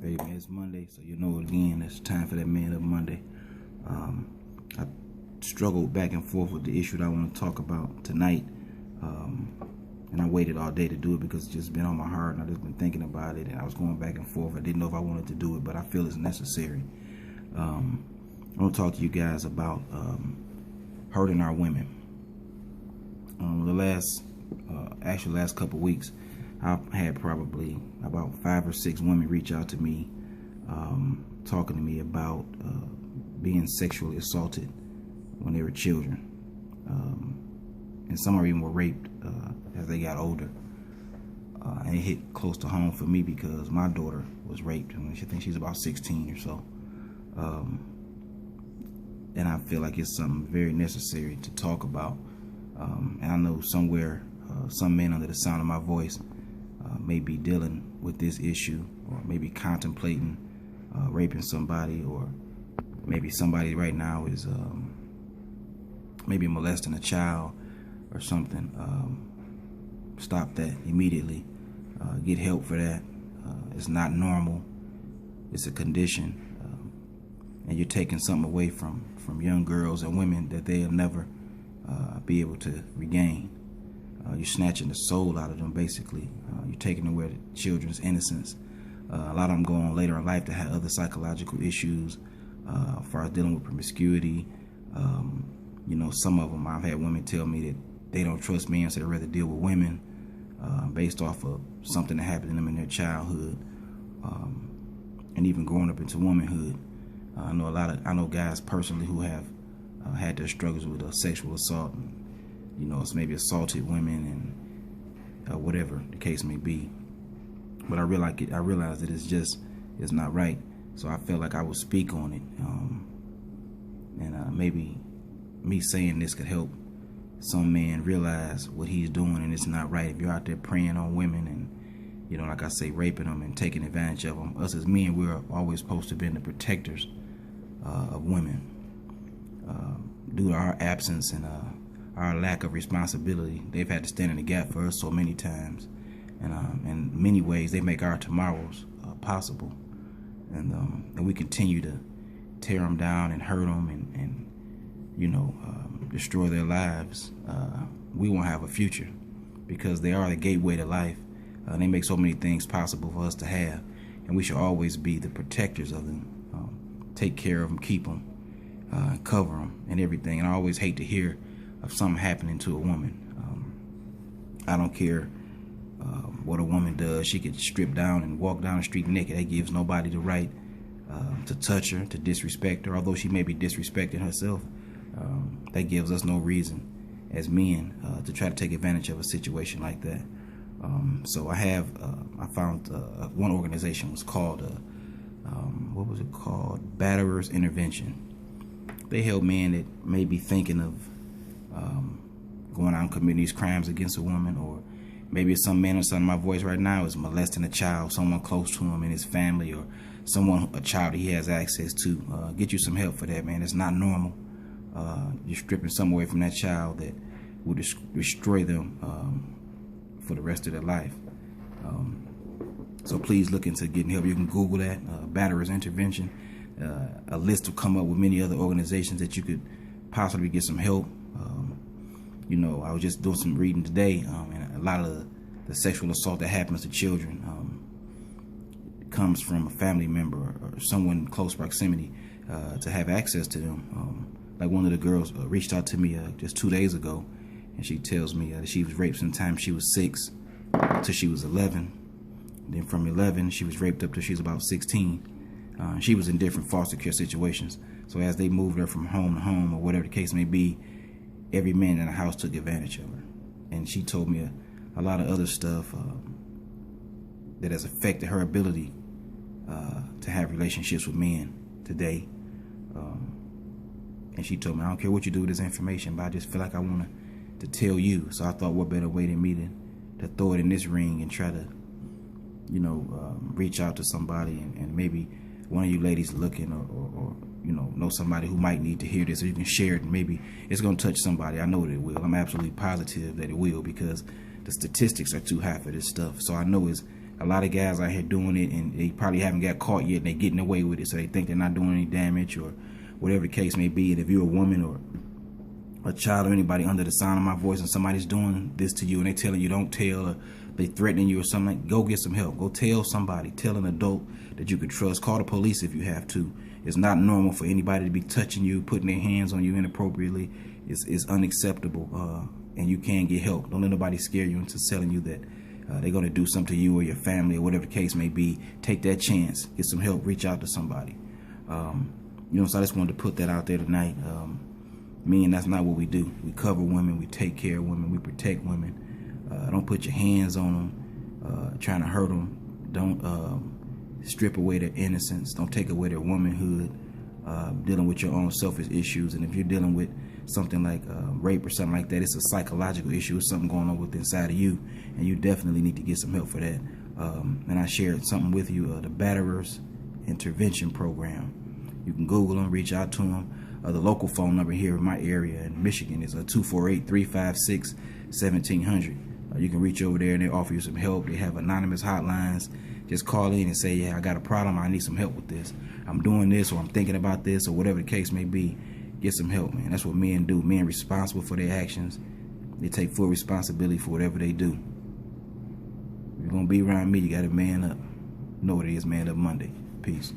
Hey man, it's Monday, so you know again, it's time for that Man Up Monday. I struggled back and forth with the issue that I want to talk about tonight, and I waited all day to do it because it's just been on my heart, and I've just been thinking about it, and I was going back and forth. I didn't know if I wanted to do it, but I feel it's necessary. I want to talk to you guys about hurting our women. The last couple weeks, I've had probably about 5 or 6 women reach out to me, talking to me about being sexually assaulted when they were children, and some of them were raped as they got older. And it hit close to home for me because my daughter was raped, and I think she's about 16 or so. And I feel like it's something very necessary to talk about. And I know somewhere, some men under the sound of my voice may be dealing with this issue, or maybe contemplating raping somebody, or maybe somebody right now is maybe molesting a child or something. Stop that immediately. Get help for that. It's not normal. It's a condition, and you're taking something away from young girls and women that they'll never be able to regain. You're snatching the soul out of them, basically. You're taking away the children's innocence. A lot of them go on later in life to have other psychological issues, as far as dealing with promiscuity. Some of them, I've had women tell me that they don't trust men, so they'd rather deal with women based off of something that happened to them in their childhood, and even growing up into womanhood. I know guys personally who have had their struggles with sexual assault. It's maybe assaulted women and whatever the case may be. But I realized that it's not right. So I felt like I would speak on it, and maybe me saying this could help some man realize what he's doing, and it's not right. If you're out there preying on women and, like I say, raping them and taking advantage of them, us as men, we're always supposed to be the protectors of women. Due to our absence and our lack of responsibility, they've had to stand in the gap for us so many times, and in many ways they make our tomorrows possible, and we continue to tear them down and hurt them and destroy their lives. We won't have a future because they are the gateway to life. They make so many things possible for us to have, and we should always be the protectors of them. Take care of them, keep them, cover them, and everything. And I always hate to hear of something happening to a woman. I don't care what a woman does. She could strip down and walk down the street naked. That gives nobody the right to touch her, to disrespect her. Although she may be disrespecting herself, that gives us no reason as men to try to take advantage of a situation like that. So I found one organization was called Batterers Intervention. They help men that may be thinking of going out and committing these crimes against a woman, or maybe it's some man or son of my voice right now is molesting a child, someone close to him in his family, or a child he has access to. Get you some help for that, man. It's not normal. You're stripping something away from that child that will destroy them for the rest of their life. So please look into getting help. You can Google that, Batterers Intervention. A list will come up with many other organizations that you could possibly get some help. I was just doing some reading today, and a lot of the sexual assault that happens to children comes from a family member or someone in close proximity to have access to them. Like one of the girls reached out to me just 2 days ago, and she tells me that she was raped since the time she was 6 till she was 11. Then from 11, she was raped up till she was about 16. She was in different foster care situations. So as they moved her from home to home, or whatever the case may be, every man in the house took advantage of her. And she told me a lot of other stuff that has affected her ability to have relationships with men today. And she told me, I don't care what you do with this information, but I just feel like I want to tell you. So I thought, what better way than me to throw it in this ring and try to, reach out to somebody, and maybe one of you ladies looking or know somebody who might need to hear this, or you can share it, and maybe it's going to touch somebody. I know that it will. I'm absolutely positive that it will, because the statistics are too high for this stuff. So I know a lot of guys out here doing it, and they probably haven't got caught yet, and they're getting away with it, so they think they're not doing any damage or whatever the case may be. And if you're a woman or a child or anybody under the sound of my voice and somebody's doing this to you and they telling you don't tell, or they threatening you or something, go get some help. Go tell somebody. Tell an adult that you can trust. Call the police if you have to. It's not normal for anybody to be touching you, putting their hands on you inappropriately. It's unacceptable, and you can get help. Don't let nobody scare you into telling you that they're going to do something to you or your family or whatever the case may be. Take that chance. Get some help. Reach out to somebody. So I just wanted to put that out there tonight. That's not what we do. We cover women. We take care of women. We protect women. Don't put your hands on them, trying to hurt them. Don't strip away their innocence. Don't take away their womanhood. Dealing with your own selfish issues. And if you're dealing with something like rape or something like that, it's a psychological issue. It's something going on with inside of you, and you definitely need to get some help for that. And I shared something with you, the Batterers Intervention Program. You can Google them, reach out to them. The local phone number here in my area in Michigan is 248-356-1700. You can reach over there and they offer you some help. They have anonymous hotlines. Just call in and say, yeah, I got a problem. I need some help with this. I'm doing this, or I'm thinking about this, or whatever the case may be. Get some help, man. That's what men do. Men responsible for their actions. They take full responsibility for whatever they do. If you're going to be around me, you got to man up. You know what it is, Man Up Monday. Peace.